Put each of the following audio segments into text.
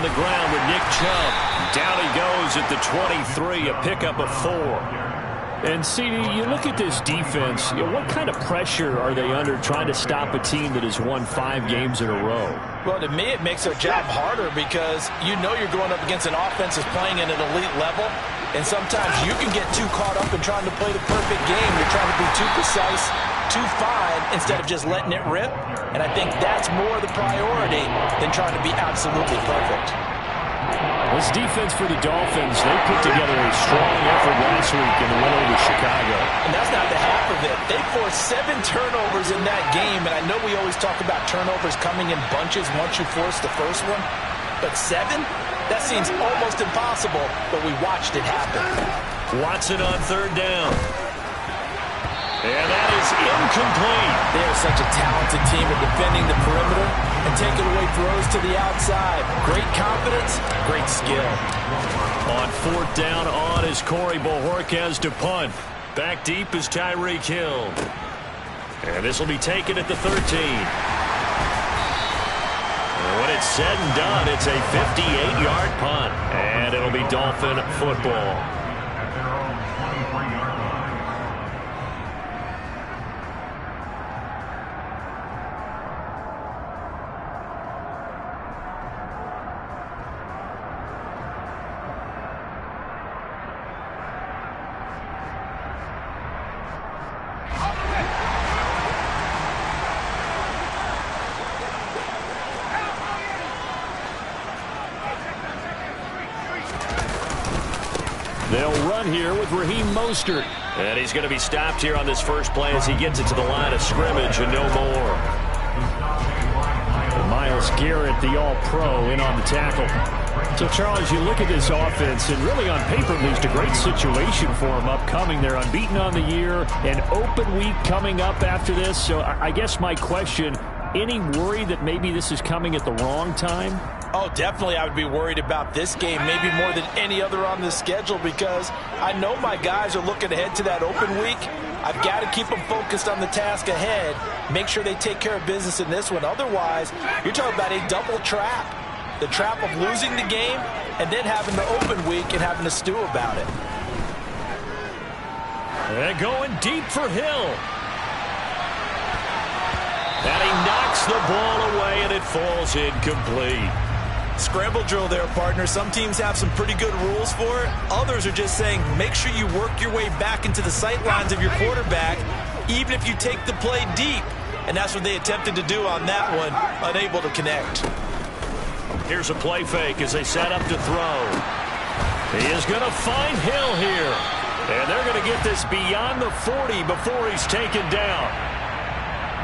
the ground with Nick Chubb. Down he goes at the 23, a pickup of 4. And, CD, you look at this defense, what kind of pressure are they under trying to stop a team that has won 5 games in a row? Well, to me, it makes their job harder because you know you're going up against an offense that's playing at an elite level, and sometimes you can get too caught up in trying to play the perfect game. You're trying to be too precise, too fine, instead of just letting it rip, and I think that's more the priority than trying to be absolutely perfect. This defense for the Dolphins, they put together a strong effort last week in the win over Chicago. And that's not the half of it. They forced 7 turnovers in that game, and I know we always talk about turnovers coming in bunches once you force the first one, but 7? That seems almost impossible, but we watched it happen. Watson on 3rd down. And that is incomplete. They are such a talented team at defending the perimeter and taking away throws to the outside. Great confidence, great skill. On 4th down on is Corey Bojorquez to punt. Back deep is Tyreek Hill. And this will be taken at the 13. When it's said and done, it's a 58-yard punt. And it'll be Dolphin football. They'll run here with Raheem Mostert. And he's going to be stopped here on this first play as he gets it to the line of scrimmage and no more. Myles Garrett, the all-pro, in on the tackle. So, Charles, you look at this offense, and really on paper, there's a great situation for them upcoming. They're unbeaten on the year, an open week coming up after this. So I guess my question, any worry that maybe this is coming at the wrong time? Oh, definitely I would be worried about this game, maybe more than any other on the schedule, because I know my guys are looking ahead to that open week. I've got to keep them focused on the task ahead, make sure they take care of business in this one. Otherwise, you're talking about a double trap. The trap of losing the game and then having the open week and having to stew about it. And going deep for Hill. And he knocks the ball away, and it falls incomplete. Scramble drill there, partner. Some teams have some pretty good rules for it. Others are just saying make sure you work your way back into the sight lines of your quarterback, even if you take the play deep. And that's what they attempted to do on that one, unable to connect. Here's a play fake as they set up to throw. He is going to find Hill here. And they're going to get this beyond the 40 before he's taken down.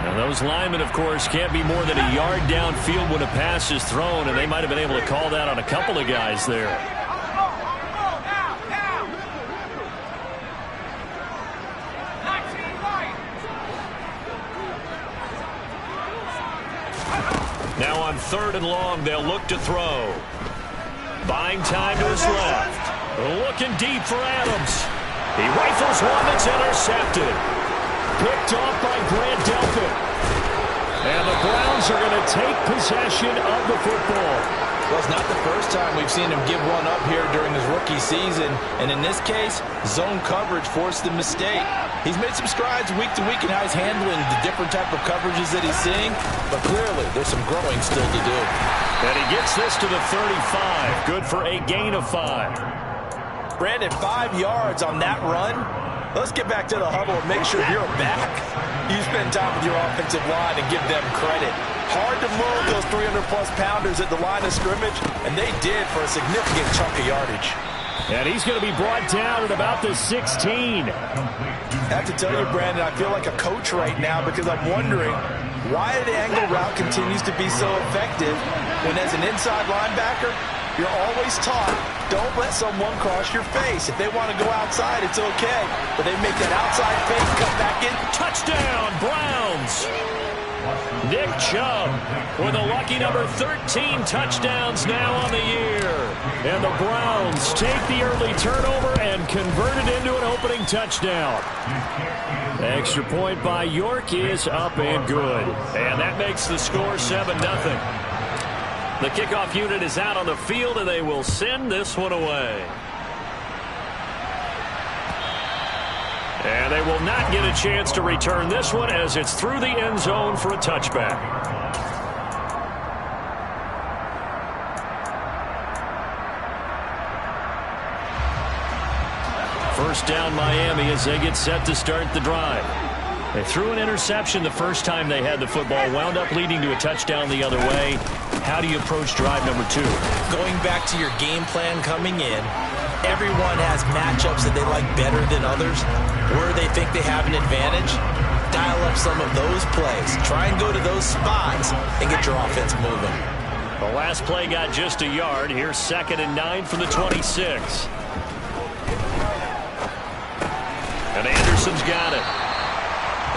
And those linemen, of course, can't be more than a yard downfield when a pass is thrown, and they might have been able to call that on a couple of guys there. Now on 3rd and long, they'll look to throw. Buying time to his left. Looking deep for Adams. He rifles one that's intercepted. Picked off by Grant Delpit. And the Browns are going to take possession of the football. Well, it's not the first time we've seen him give one up here during his rookie season. And in this case, zone coverage forced the mistake. He's made some strides week to week in how he's handling the different type of coverages that he's seeing. But clearly, there's some growing still to do. And he gets this to the 35. Good for a gain of 5. Brandon, 5 yards on that run. Let's get back to the huddle and make sure you're back. You spend time with your offensive line and give them credit. Hard to move those 300-plus pounders at the line of scrimmage, and they did for a significant chunk of yardage. And he's going to be brought down at about the 16. I have to tell you, Brandon, I feel like a coach right now because I'm wondering why the angle route continues to be so effective when as an inside linebacker, you're always taught, don't let someone cross your face. If they want to go outside, it's okay. But they make that outside fake, come back in. Touchdown, Browns! Nick Chubb with a lucky number 13 touchdowns now on the year. And the Browns take the early turnover and convert it into an opening touchdown. Extra point by York is up and good. And that makes the score 7-0. The kickoff unit is out on the field, and they will send this one away. And they will not get a chance to return this one as it's through the end zone for a touchback. First down Miami as they get set to start the drive. They threw an interception the first time they had the football, wound up leading to a touchdown the other way. How do you approach drive number 2? Going back to your game plan coming in, everyone has matchups that they like better than others. Where they think they have an advantage, dial up some of those plays. Try and go to those spots and get your offense moving. The last play got just a yard. Here's 2nd and 9 from the 26. And Anderson's got it.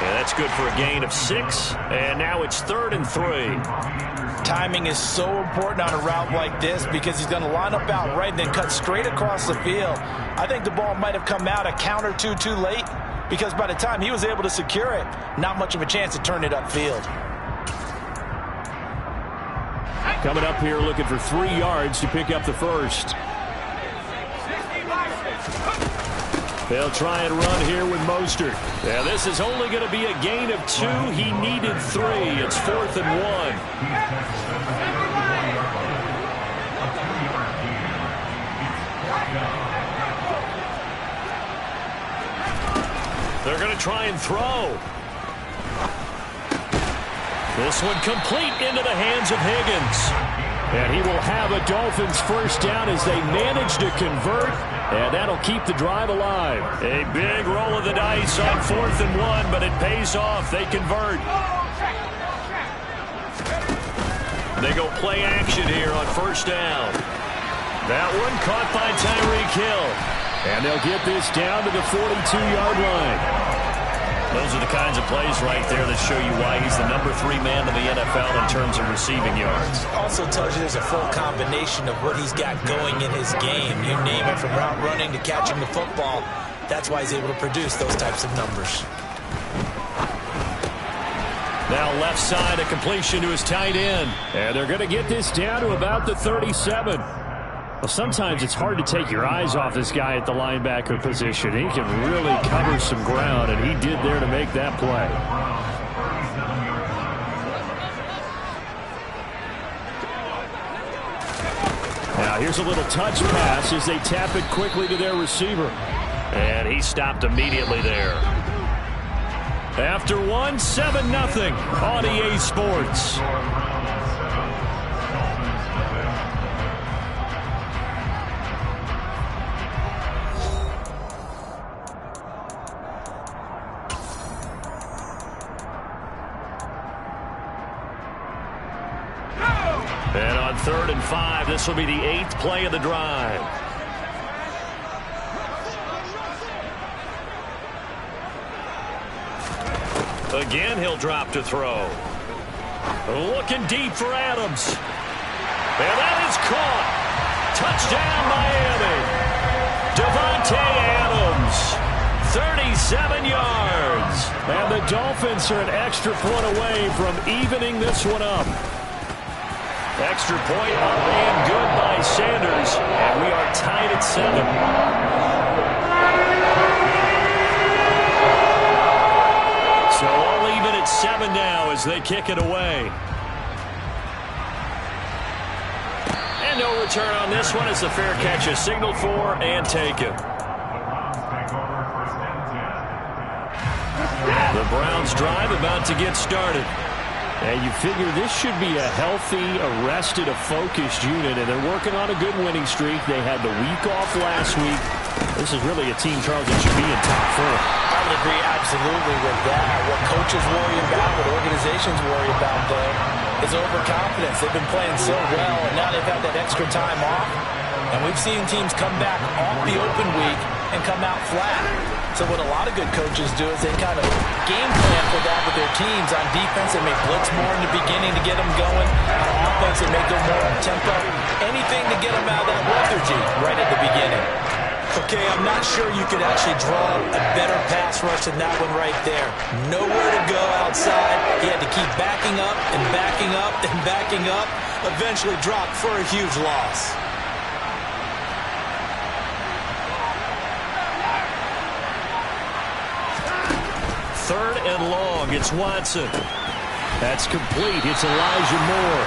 Yeah, that's good for a gain of 6. And now it's 3rd and 3. Timing is so important on a route like this because he's going to line up out right and then cut straight across the field. I think the ball might have come out a count or two too late because by the time he was able to secure it, not much of a chance to turn it upfield. Coming up here looking for 3 yards to pick up the first. They'll try and run here with Mostert. Yeah, this is only going to be a gain of 2. He needed 3. It's 4th and 1. They're going to try and throw. This one complete into the hands of Higgins. And he will have a Dolphins first down as they manage to convert. And that'll keep the drive alive. A big roll of the dice on 4th and 1, but it pays off. They convert. They go play action here on first down. That one caught by Tyreek Hill. And they'll get this down to the 42-yard line. Those are the kinds of plays right there that show you why he's the number 3 man in the NFL in terms of receiving yards. Also tells you there's a full combination of what he's got going in his game. You name it, from route running to catching the football. That's why he's able to produce those types of numbers. Now left side, a completion to his tight end. And they're going to get this down to about the 37. Well, sometimes it's hard to take your eyes off this guy at the linebacker position. He can really cover some ground, and he did there to make that play. Now here's a little touch pass as they tap it quickly to their receiver. And he stopped immediately there. After 1, 7-0 on EA Sports. And on 3rd and 5, this will be the 8th play of the drive. Again, he'll drop to throw. Looking deep for Adams. And that is caught. Touchdown, Miami. Devontae Adams, 37 yards. And the Dolphins are an extra point away from evening this one up. Extra point ran good by Sanders, and we are tied at 7. So all even at 7 now as they kick it away. And no return on this one as the fair catch is signaled for and taken. The Browns drive about to get started. And you figure this should be a healthy, arrested, a focused unit, and they're working on a good winning streak. They had the week off last week. This is really a team, Charles, that should be in top 4. I would agree absolutely with that. What coaches worry about, what organizations worry about, though, is overconfidence. They've been playing so well, and now they've had that extra time off. And we've seen teams come back off the open week and come out flat. So what a lot of good coaches do is they kind of game plan for that with their teams. On defense, they may blitz more in the beginning to get them going. On offense, they may go more on tempo. Anything to get them out of that lethargy right at the beginning. Okay, I'm not sure you could actually draw a better pass rush than that one right there. Nowhere to go outside. He had to keep backing up and backing up and backing up. Eventually dropped for a huge loss. Third and long. It's Watson. That's complete. It's Elijah Moore.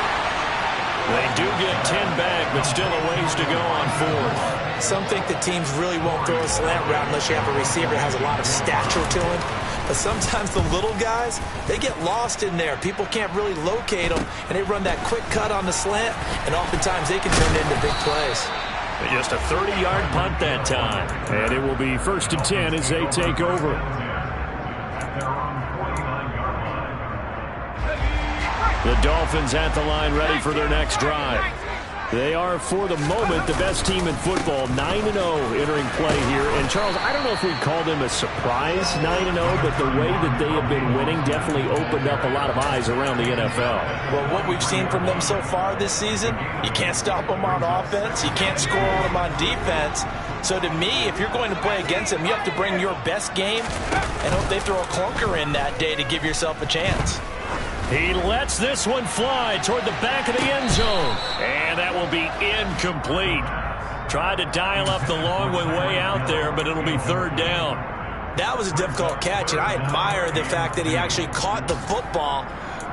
They do get 10 back, but still a ways to go on fourth. Some think the teams really won't throw a slant route unless you have a receiver that has a lot of stature to him. But sometimes the little guys, they get lost in there. People can't really locate them, and they run that quick cut on the slant, and oftentimes they can turn it into big plays. Just a 30-yard punt that time. And it will be 1st and 10 as they take over. The Dolphins at the line ready for their next drive. They are, for the moment, the best team in football, 9-0 entering play here. And, Charles, I don't know if we'd call them a surprise 9-0, but the way that they have been winning definitely opened up a lot of eyes around the NFL. Well, what we've seen from them so far this season, you can't stop them on offense. You can't score on them on defense. So, to me, if you're going to play against them, you have to bring your best game and hope they throw a clunker in that day to give yourself a chance. He lets this one fly toward the back of the end zone. And that will be incomplete. Tried to dial up the long way out there, but it'll be third down. That was a difficult catch, and I admire the fact that he actually caught the football,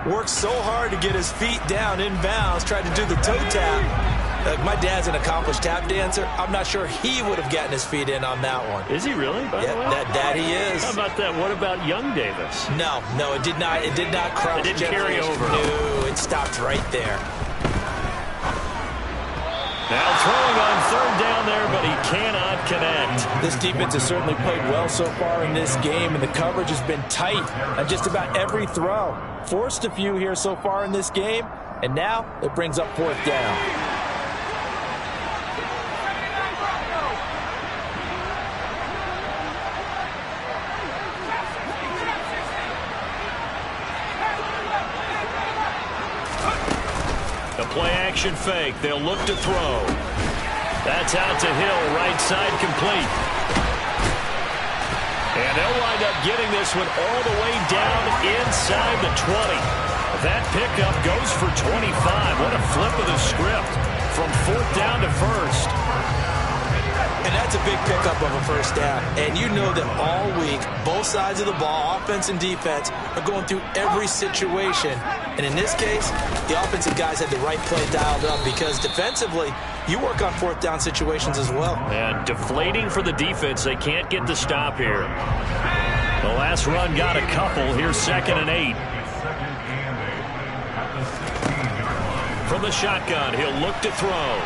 worked so hard to get his feet down inbounds, tried to do the toe tap. My dad's an accomplished tap dancer. I'm not sure he would have gotten his feet in on that one. Is he really? Yeah, that he is. How about that? What about young Davis? No, it did not. It did not cross. It didn't carry over. No, it stopped right there. Now throwing on third down there, but he cannot connect. This defense has certainly played well so far in this game, and the coverage has been tight on just about every throw. Forced a few here so far in this game, and now it brings up fourth down. Play-action fake. They'll look to throw. That's out to Hill. Right side complete. And they'll wind up getting this one all the way down inside the 20. That pickup goes for 25. What a flip of the script from fourth down to first. And that's a big pickup of a first down. And you know that all week, both sides of the ball, offense and defense, are going through every situation. And in this case, the offensive guys had the right play dialed up because defensively, you work on fourth down situations as well. And deflating for the defense. They can't get the stop here. The last run got a couple. Here's 2nd and 8. From the shotgun, he'll look to throw.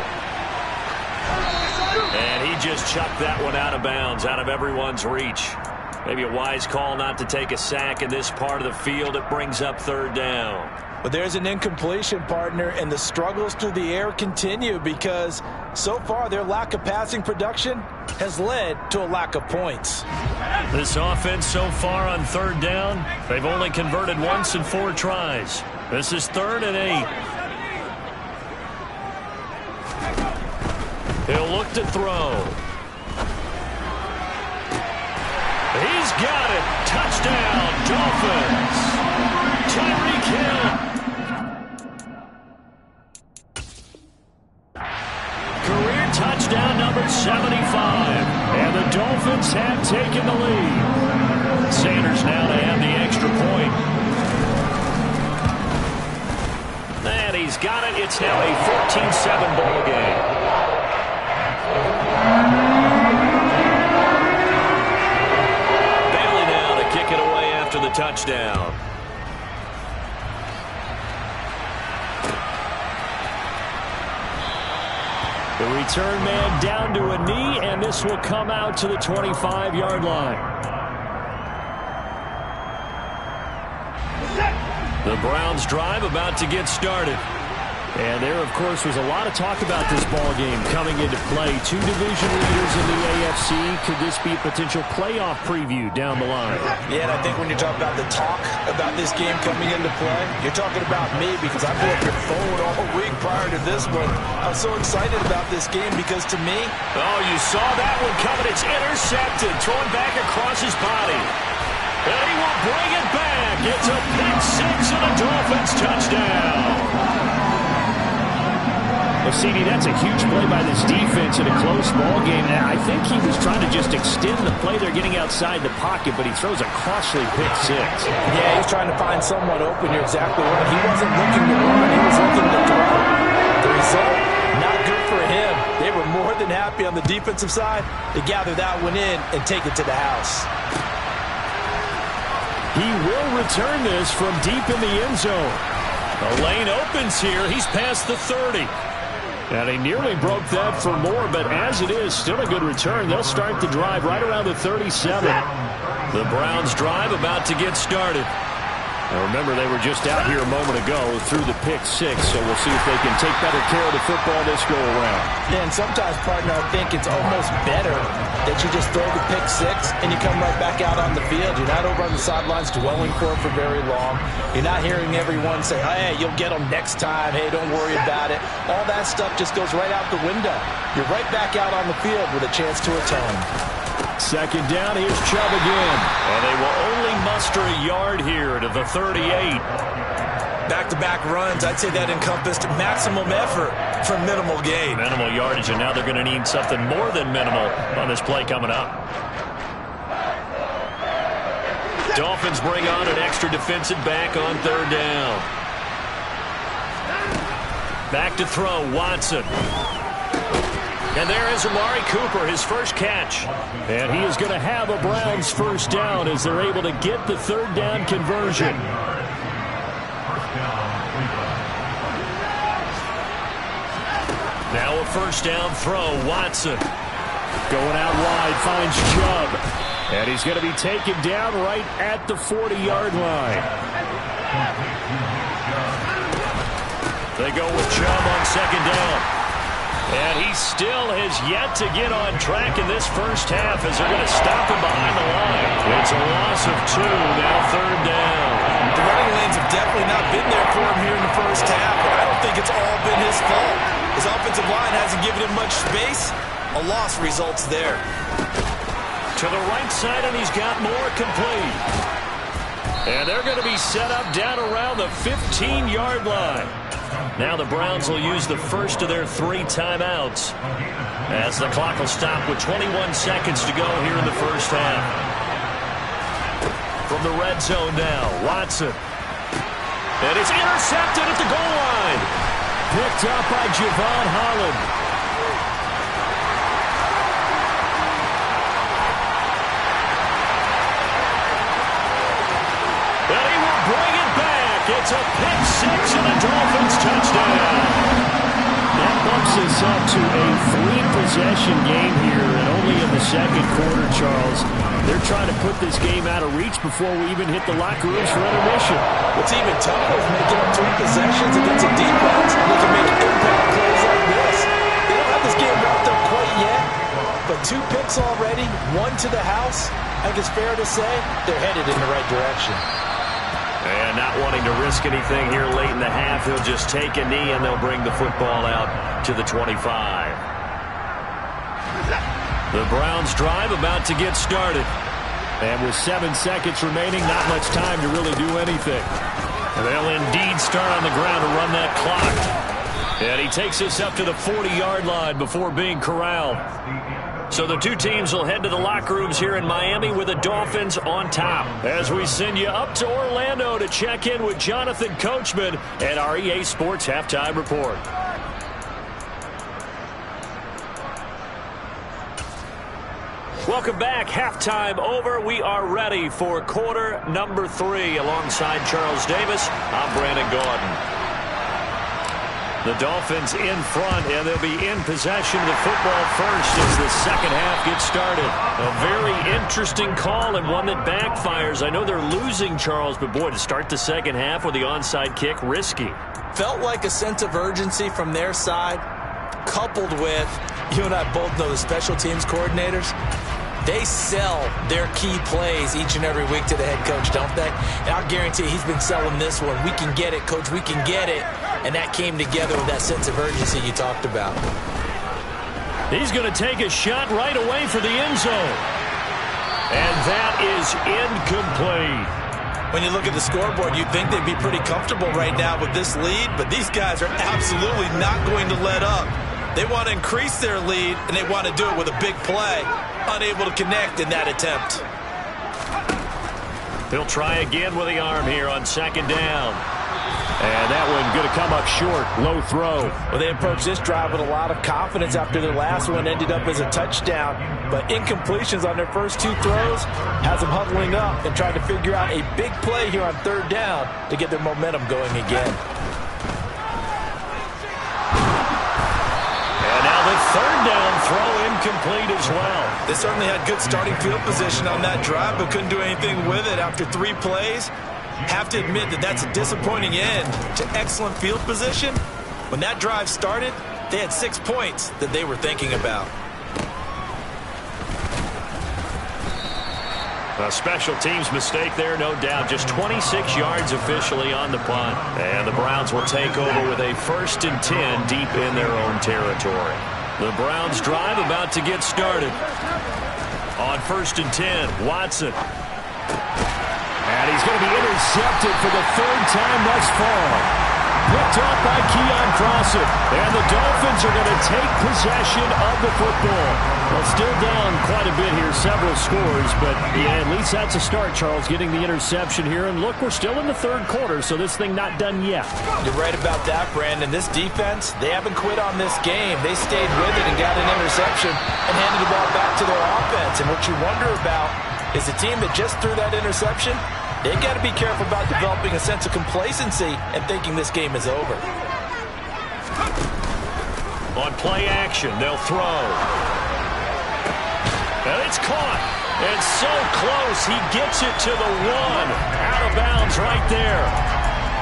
And he just chucked that one out of bounds, out of everyone's reach. Maybe a wise call not to take a sack in this part of the field. It brings up third down. But there's an incompletion, partner, and the struggles through the air continue because so far their lack of passing production has led to a lack of points. This offense so far on third down, they've only converted once in 4 tries. This is 3rd and 8. He'll look to throw. He's got it. Touchdown, Dolphins. Tyreek Hill. Career touchdown number 75. And the Dolphins have taken the lead. Sanders now to have the extra point. And he's got it. It's now a 14-7 ball game. Bailey now to kick it away after the touchdown. The return man down to a knee, and this will come out to the 25-yard line. The Browns drive about to get started. And there, of course, was a lot of talk about this ball game coming into play. Two division leaders in the AFC. Could this be a potential playoff preview down the line? Yeah, and I think when you talk about the talk about this game coming into play, you're talking about me because I blew up your phone all week prior to this one. I was so excited about this game because to me... Oh, you saw that one coming. It's intercepted. Thrown back across his body. And he will bring it back. It's a pick six and a Dolphins touchdown. Well, CD, that's a huge play by this defense in a close ball game. I think he was trying to just extend the play. They're getting outside the pocket, but he throws a costly pick six. Yeah, he's trying to find someone open. You're exactly right. He wasn't looking to run. He was looking to throw. The result, not good for him. They were more than happy on the defensive side to gather that one in and take it to the house. He will return this from deep in the end zone. The lane opens here. He's past the 30. And he nearly broke that for more, but as it is, still a good return. They'll start the drive right around the 37. The Browns drive about to get started. Now remember, they were just out here a moment ago through the pick six, so we'll see if they can take better care of the football this go around. Yeah, and sometimes, partner, I think it's almost better that you just throw the pick six and you come right back out on the field. You're not over on the sidelines dwelling for it for very long. You're not hearing everyone say, hey, you'll get them next time. Hey, don't worry about it. All that stuff just goes right out the window. You're right back out on the field with a chance to atone. Second down, here's Chubb again. And they will only muster a yard here to the 38. Back-to-back runs, I'd say that encompassed maximum effort for minimal gain. Minimal yardage, and now they're going to need something more than minimal on this play coming up. Dolphins bring on an extra defensive back on third down. Back to throw, Watson. And there is Amari Cooper, his first catch. And he is going to have a Browns first down as they're able to get the third down conversion. Now a first down throw, Watson. Going out wide, finds Chubb. And he's going to be taken down right at the 40-yard line. They go with Chubb on second down. And he still has yet to get on track in this first half as they're going to stop him behind the line. It's a loss of 2, now third down. The running lanes have definitely not been there for him here in the first half, but I don't think it's all been his fault. His offensive line hasn't given him much space. A loss results there. To the right side, and he's got more complete. And they're going to be set up down around the 15-yard line. Now the Browns will use the first of their 3 timeouts as the clock will stop with 21 seconds to go here in the first half. From the red zone now, Watson. And it's intercepted at the goal line. Picked up by Javon Holland. And he will bring it back. It's a pick six and a Dolphins touchdown. That bumps us up to a 3-possession game here, and only in the second quarter, Charles. They're trying to put this game out of reach before we even hit the locker rooms for intermission. What's even tougher is making up 3 possessions against a defense that can make impact plays like this. They don't have this game wrapped up quite yet, but 2 picks already, 1 to the house. I think it's fair to say they're headed in the right direction. And not wanting to risk anything here late in the half, he'll just take a knee and they'll bring the football out to the 25. The Browns drive about to get started. And with 7 seconds remaining, not much time to really do anything. They'll indeed start on the ground to run that clock. And he takes us up to the 40-yard line before being corralled. So the 2 teams will head to the locker rooms here in Miami with the Dolphins on top. As we send you up to Orlando to check in with Jonathan Coachman and our EA Sports Halftime Report. Welcome back. Halftime over. We are ready for quarter number 3. Alongside Charles Davis, I'm Brandon Gaudin. The Dolphins in front, and they'll be in possession of the football first as the second half gets started. A very interesting call and one that backfires. I know they're losing, Charles, but boy, to start the second half with the onside kick, risky. Felt like a sense of urgency from their side, coupled with, you and I both know the special teams coordinators, they sell their key plays each and every week to the head coach, don't they? And I'll guarantee he's been selling this one. We can get it, coach, we can get it. And that came together with that sense of urgency you talked about. He's going to take a shot right away for the end zone. And that is incomplete. When you look at the scoreboard, you'd think they'd be pretty comfortable right now with this lead, but these guys are absolutely not going to let up. They want to increase their lead, and they want to do it with a big play. Unable to connect in that attempt. He'll try again with the arm here on second down. And that one going to come up short. Low throw. Well, they approached this drive with a lot of confidence after their last one ended up as a touchdown. But incompletions on their first two throws has them huddling up and trying to figure out a big play here on third down to get their momentum going again. And now the third down throw incomplete as well. They certainly had good starting field position on that drive, but couldn't do anything with it after 3 plays. Have to admit that that's a disappointing end to excellent field position. When that drive started, they had 6 points that they were thinking about. A special teams mistake there, no doubt. Just 26 yards officially on the punt. And the Browns will take over with a 1st and 10 deep in their own territory. The Browns drive about to get started. On 1st and 10, Watson. And he's going to be intercepted for the 3rd time thus far. Picked off by Keon Crossett. And the Dolphins are going to take possession of the football. Well, still down quite a bit here, several scores. But, yeah, at least that's a start, Charles, getting the interception here. And, look, we're still in the 3rd quarter, so this thing not done yet. You're right about that, Brandon. This defense, they haven't quit on this game. They stayed with it and got an interception and handed the ball back to their offense. And what you wonder about is the team that just threw that interception, they've got to be careful about developing a sense of complacency and thinking this game is over. On play action, they'll throw. And it's caught. And so close, he gets it to the 1. Out of bounds right there.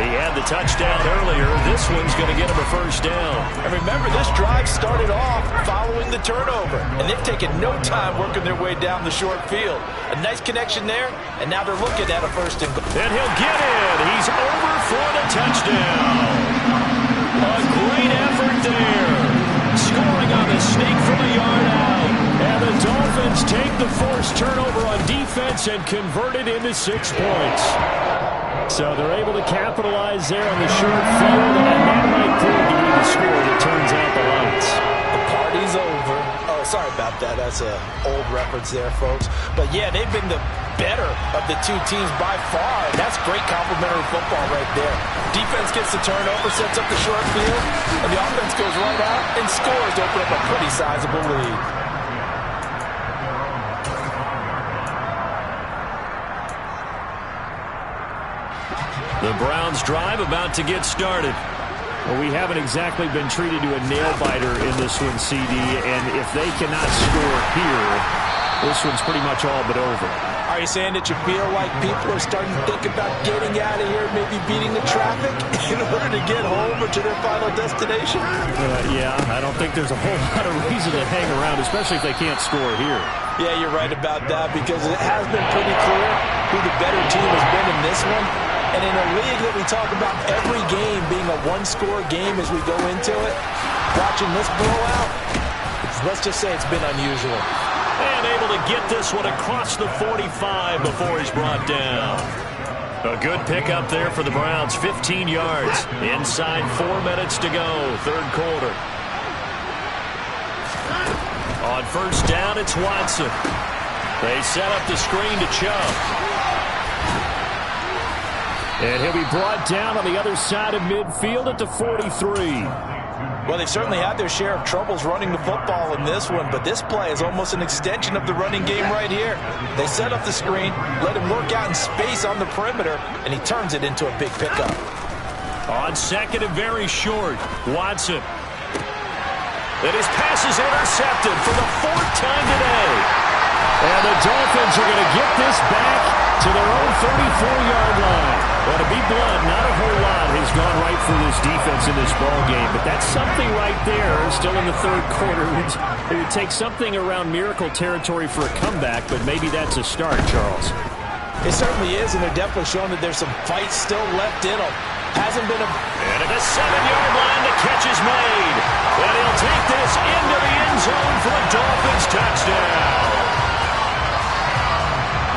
He had the touchdown earlier. This one's going to get him a 1st down. And remember, this drive started off following the turnover. And they've taken no time working their way down the short field. A nice connection there, and now they're looking at a 1st and goal. And he'll get it. He's over for the touchdown. A great effort there. Scoring on the sneak from a yard out. And the Dolphins take the forced turnover on defense and convert it into 6 points. So they're able to capitalize there on the short field, and that might prove to be the score that turns out the lights. The party's over. Oh, sorry about that. That's an old reference there, folks. But, yeah, they've been the better of the 2 teams by far. That's great complimentary football right there. Defense gets the turnover, sets up the short field, and the offense goes right out and scores to open up a pretty sizable lead. The Browns drive about to get started. Well, we haven't exactly been treated to a nail-biter in this one, CD, and if they cannot score here, this one's pretty much all but over. Are you saying that you feel like people are starting to think about getting out of here, maybe beating the traffic in order to get home or to their final destination? Yeah, I don't think there's a whole lot of reason to hang around, especially if they can't score here. Yeah, you're right about that, because it has been pretty clear who the better team has been in this one. And in a league that we talk about every game being a 1-score game as we go into it, watching this blowout, let's just say it's been unusual. And able to get this one across the 45 before he's brought down. A good pickup there for the Browns, 15 yards. Inside 4 minutes to go, 3rd quarter. On 1st down, it's Watson. They set up the screen to Chubb. And he'll be brought down on the other side of midfield at the 43. Well, they've certainly had their share of troubles running the football in this one, but this play is almost an extension of the running game right here. They set up the screen, let him work out in space on the perimeter, and he turns it into a big pickup. On 2nd and very short, Watson. And his pass is intercepted for the 4th time today. And the Dolphins are going to get this back to their own 34-yard line. Well, to be blunt, not a whole lot has gone right for this defense in this ball game, but that's something right there. Still in the third quarter. It would take something around miracle territory for a comeback, but maybe that's a start, Charles. It certainly is, and they're definitely showing that there's some fight still left in them. Hasn't been a... And at the 7-yard line, the catch is made. And he'll take this into the end zone for a Dolphins touchdown.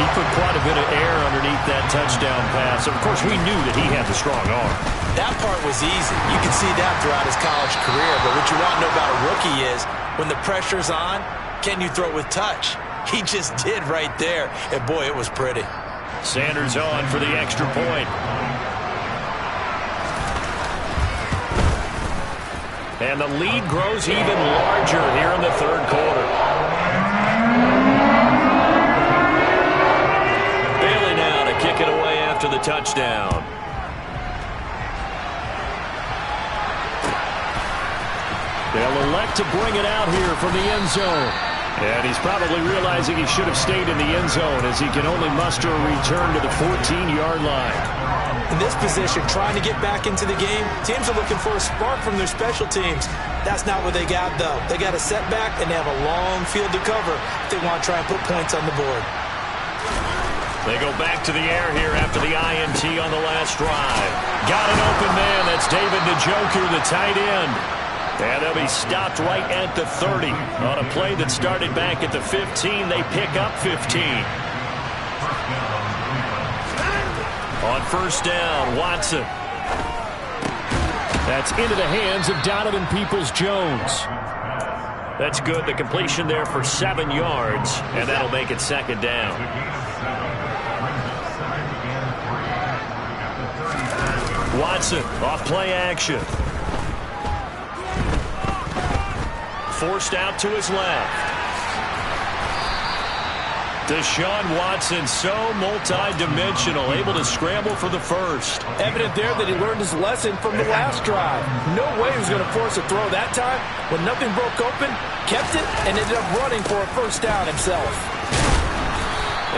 He put quite a bit of air underneath that touchdown pass. Of course, we knew that he had the strong arm. That part was easy. You can see that throughout his college career. But what you want to know about a rookie is when the pressure's on, can you throw it with touch? He just did right there. And, boy, it was pretty. Sanders on for the extra point. And the lead grows even larger here in the third quarter. Bailey now to kick it away after the touchdown. They'll elect to bring it out here from the end zone. And he's probably realizing he should have stayed in the end zone as he can only muster a return to the 14-yard line. In this position, trying to get back into the game, teams are looking for a spark from their special teams. That's not what they got, though. They got a setback, and they have a long field to cover if they want to try and put points on the board. They go back to the air here after the INT on the last drive. Got an open man. That's David Njoku, the tight end. And they'll be stopped right at the 30. On a play that started back at the 15, they pick up 15. On first down, Watson. That's into the hands of Donovan Peoples-Jones. That's good. The completion there for 7 yards, and that'll make it second down. Watson off play action. Forced out to his left. Deshaun Watson, so multi-dimensional, able to scramble for the first. Evident there that he learned his lesson from the last drive. No way he was going to force a throw that time. When nothing broke open, kept it, and ended up running for a first down himself.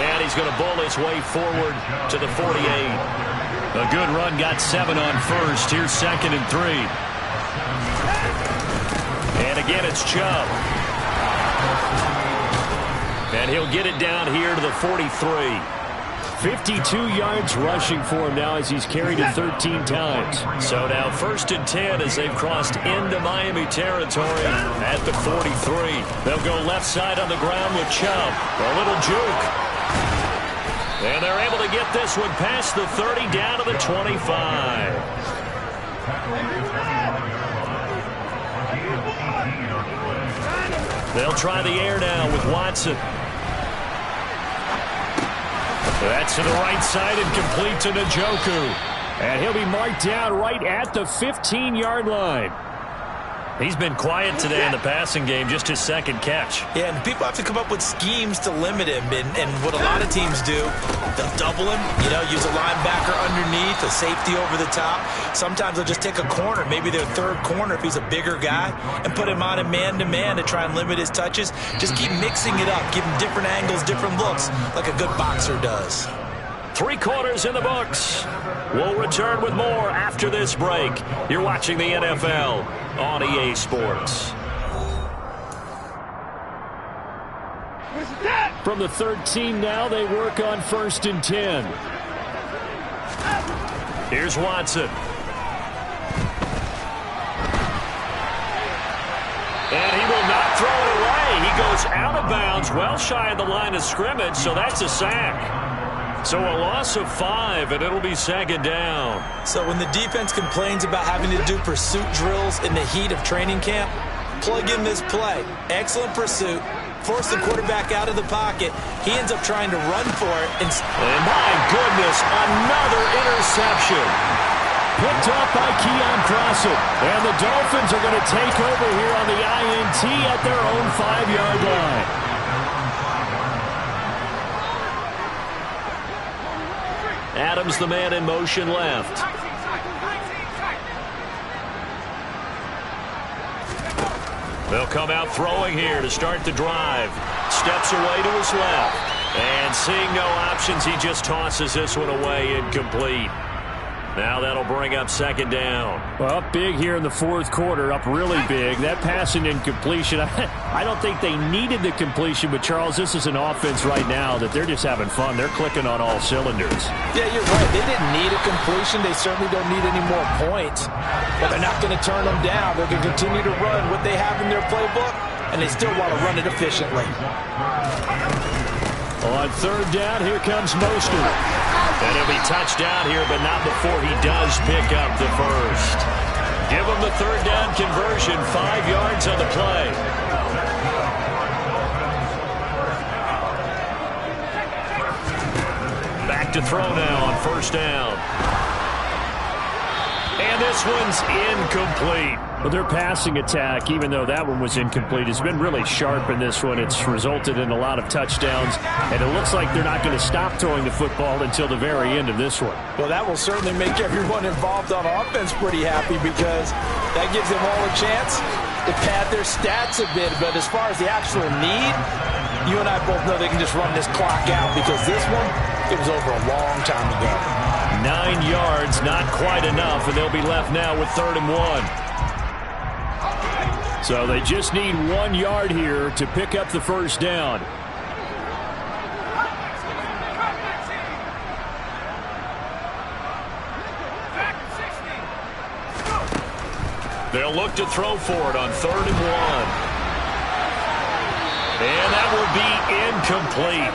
And he's going to bowl his way forward to the 48. A good run, got 7 on first. Here's 2nd and 3. And again, it's Chubb. And he'll get it down here to the 43. 52 yards rushing for him now as he's carried it 13 times. So now 1st and 10 as they've crossed into Miami territory at the 43. They'll go left side on the ground with Chubb. A little juke. And they're able to get this one past the 30 down to the 25. They'll try the air now with Watson. That's to the right side and complete to Njoku. And he'll be marked down right at the 15-yard line. He's been quiet today in the passing game, just his 2nd catch. Yeah, and people have to come up with schemes to limit him. And what a lot of teams do, they'll double him, use a linebacker underneath, a safety over the top. Sometimes they'll just take a corner, maybe their 3rd corner if he's a bigger guy, and put him on a man-to-man to try and limit his touches. Just keep mixing it up, give him different angles, different looks, like a good boxer does. 3 quarters in the books. We'll return with more after this break. You're watching the NFL on EA Sports. From the 13 now, they work on 1st and 10. Here's Watson. And he will not throw it away. He goes out of bounds, well shy of the line of scrimmage, so that's a sack. So a loss of 5, and it'll be 2nd down. So when the defense complains about having to do pursuit drills in the heat of training camp, plug in this play. Excellent pursuit. Force the quarterback out of the pocket. He ends up trying to run for it. And my goodness, another interception. Picked off by Keon Crossett. And the Dolphins are going to take over here on the INT at their own 5-yard line. Adams, the man in motion left. They'll come out throwing here to start the drive. Steps away to his left. And seeing no options, he just tosses this one away incomplete. Now that'll bring up second down. Well, up big here in the fourth quarter, up really big. That passing incompletion, I don't think they needed the completion, but Charles, this is an offense right now that they're just having fun. They're clicking on all cylinders. Yeah, you're right. They didn't need a completion. They certainly don't need any more points, but they're not going to turn them down. They're going to continue to run what they have in their playbook, and they still want to run it efficiently. On third down, here comes Mostert. And he'll be touched down here, but not before he does pick up the first. Give him the third down conversion, 5 yards on the play. Back to throw now on first down. And this one's incomplete. Well, their passing attack, even though that one was incomplete, has been really sharp in this one. It's resulted in a lot of touchdowns, and it looks like they're not going to stop throwing the football until the very end of this one. Well, that will certainly make everyone involved on offense pretty happy because that gives them all a chance to pad their stats a bit. But as far as the actual need, you and I both know they can just run this clock out because this one, it was over a long time ago. 9 yards, not quite enough, and they'll be left now with 3rd and 1. So they just need 1 yard here to pick up the first down. They'll look to throw for it on 3rd and 1. And that will be incomplete.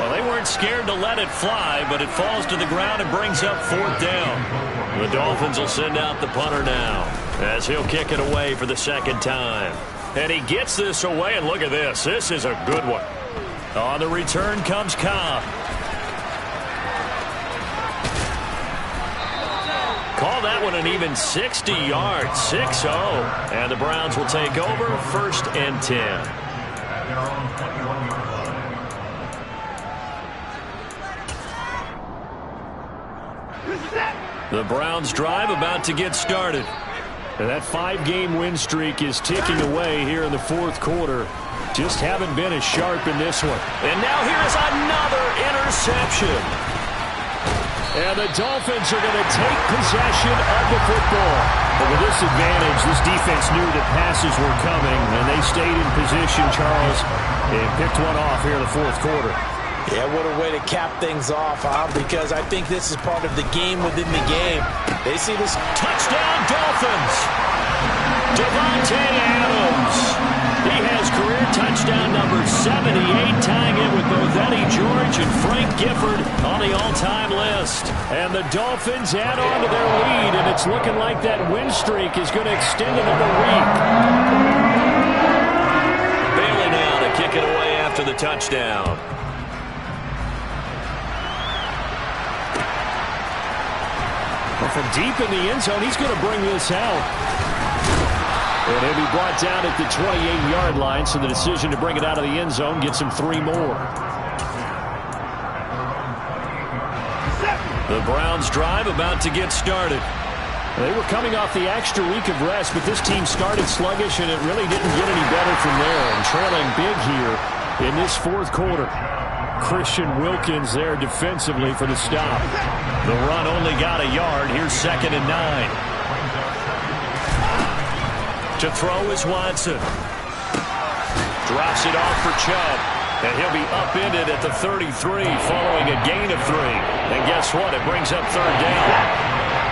Well, they weren't scared to let it fly, but it falls to the ground and brings up 4th down. The Dolphins will send out the punter now as he'll kick it away for the second time. And he gets this away, and look at this. This is a good one. On the return comes Cobb. Call that one an even 60 yards, 6-0. And the Browns will take over, 1st and 10. The Browns drive about to get started. And that 5-game win streak is ticking away here in the fourth quarter. Just haven't been as sharp in this one. And now here's another interception. And the Dolphins are going to take possession of the football. But with this advantage, this defense knew that passes were coming, and they stayed in position, Charles, and picked one off here in the fourth quarter. Yeah, what a way to cap things off, huh? Because I think this is part of the game within the game. They see this. Touchdown, Dolphins! Devontae Adams. He has career touchdown number 78, tying it with both Eddie George and Frank Gifford on the all-time list. And the Dolphins add on to their lead, and it's looking like that win streak is going to extend another week. Bailey now to kick it away after the touchdown. From deep in the end zone, he's going to bring this out. And he'll be brought down at the 28-yard line, so the decision to bring it out of the end zone gets him 3 more. The Browns drive about to get started. They were coming off the extra week of rest, but this team started sluggish, and it really didn't get any better from there. And trailing big here in this fourth quarter. Christian Wilkins there defensively for the stop. The run only got a yard. Here's 2nd and 9. To throw is Watson. Drops it off for Chubb. And he'll be upended at the 33 following a gain of 3. And guess what? It brings up 3rd down.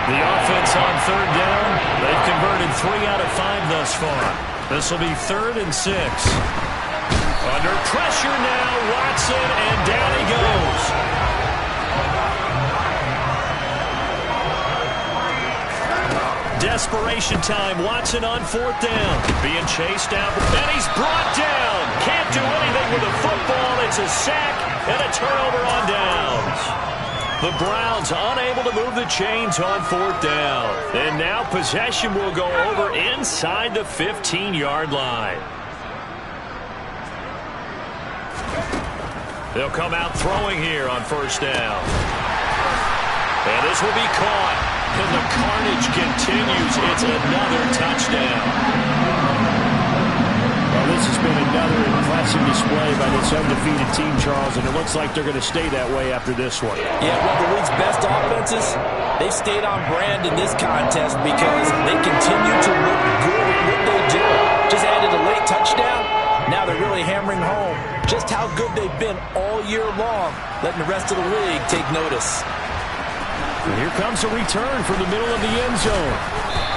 The offense on 3rd down, they've converted 3 out of 5 thus far. This will be 3rd and 6. Under pressure now, Watson, and down he goes. Desperation time, Watson on 4th down. Being chased down, and he's brought down. Can't do anything with the football. It's a sack and a turnover on downs. The Browns unable to move the chains on 4th down. And now possession will go over inside the 15-yard line. They'll come out throwing here on 1st down. And this will be caught. And the carnage continues. It's another touchdown. Well, this has been a another impressive display by this undefeated team, Charles, and it looks like they're going to stay that way after this one. Yeah, one of the league's best offenses, they've stayed on brand in this contest because they continue to look good at what they do. Just added a late touchdown. Now they're really hammering home just how good they've been all year long, letting the rest of the league take notice. And here comes a return from the middle of the end zone.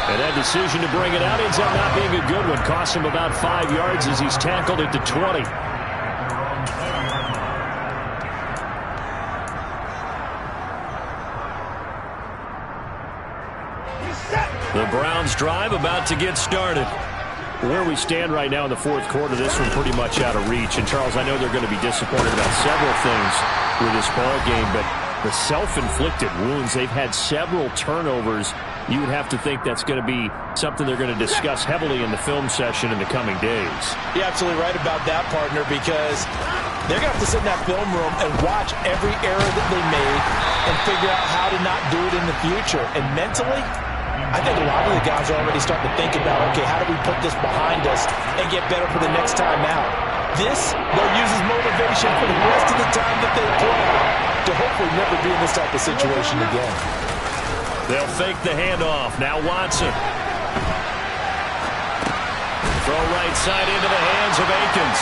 And that decision to bring it out ends up not being a good one. Costs him about 5 yards as he's tackled at the 20. The Browns drive about to get started. Where we stand right now in the fourth quarter, this one pretty much out of reach. And, Charles, I know they're going to be disappointed about several things with this ball game, but the self-inflicted wounds, they've had several turnovers. You would have to think that's going to be something they're going to discuss heavily in the film session in the coming days. You're absolutely right about that, partner, because they're going to have to sit in that film room and watch every error that they made and figure out how to not do it in the future. And mentally, I think a lot of the guys are already starting to think about, okay, how do we put this behind us and get better for the next time out? This, they'll use as motivation for the rest of the time that they play to hopefully never be in this type of situation again. They'll fake the handoff. Now Watson. Throw right side into the hands of Akins.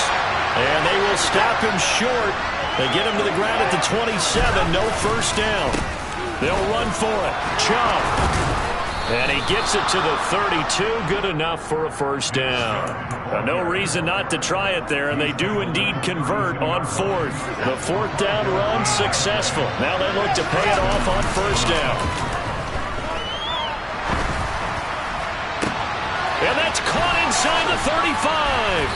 And they will stop him short. They get him to the ground at the 27. No first down. They'll run for it. Chubb. And he gets it to the 32. Good enough for a first down. No reason not to try it there, and they do indeed convert on fourth. The fourth down run successful. Now they look to pay it off on first down. And that's caught inside the 35.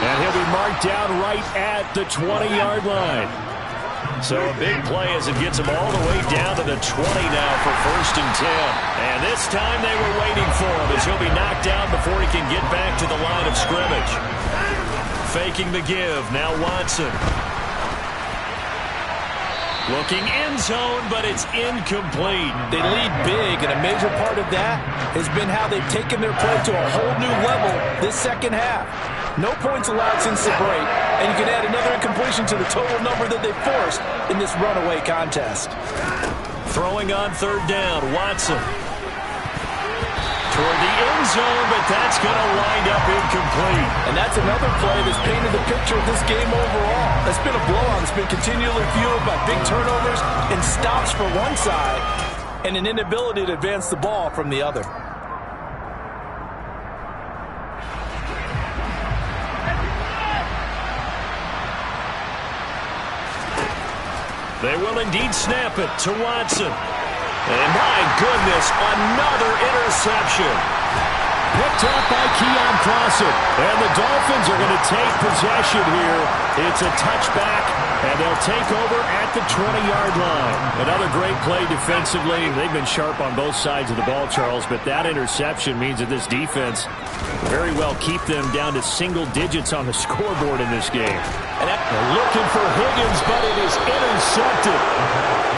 And he'll be marked down right at the 20-yard line. So a big play as it gets him all the way down to the 20 now for first and 10. And this time they were waiting for him as he'll be knocked down before he can get back to the line of scrimmage. Faking the give. Now Watson. Looking end zone, but it's incomplete. They lead big, and a major part of that has been how they've taken their play to a whole new level this second half. No points allowed since the break, and you can add another incompletion to the total number that they forced in this runaway contest. Throwing on third down, Watson. Toward the end zone, but that's going to wind up incomplete. And that's another play that's painted the picture of this game overall. That's been a blowout. It's been continually fueled by big turnovers and stops for one side and an inability to advance the ball from the other. They will indeed snap it to Watson. And my goodness, another interception. Picked up by Keon Crossett. And the Dolphins are going to take possession here. It's a touchback, and they'll take over at the 20-yard line. Another great play defensively. They've been sharp on both sides of the ball, Charles, but that interception means that this defense very well keep them down to single digits on the scoreboard in this game. And they're looking for Higgins, but it is intercepted.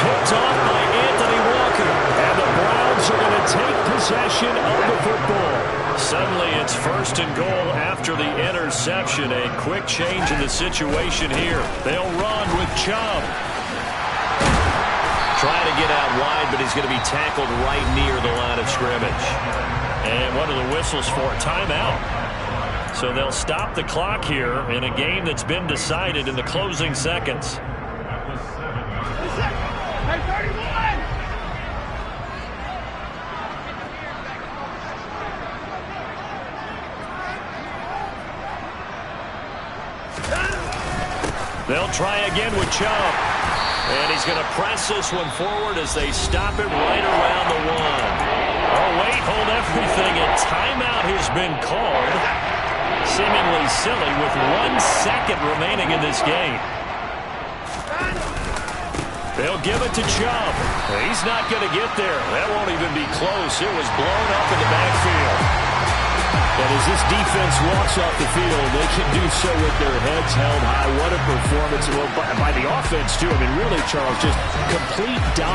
Picked off by Anthony Walker. And the Browns are going to take possession of the football. Suddenly it's first and goal after the interception. A quick change in the situation here. They'll run with Chubb. Trying to get out wide, but he's going to be tackled right near the line of scrimmage. And what are the whistles for? Timeout. So they'll stop the clock here in a game that's been decided in the closing seconds. They'll try again with Chubb. And he's going to press this one forward as they stop it right around the one. Oh, wait, hold everything. A timeout has been called. Seemingly silly with 1 second remaining in this game. They'll give it to Chubb. He's not going to get there. That won't even be close. It was blown up in the backfield. And as this defense walks off the field, they can do so with their heads held high. What a performance by the offense, too. I mean, really, Charles, just complete dominance.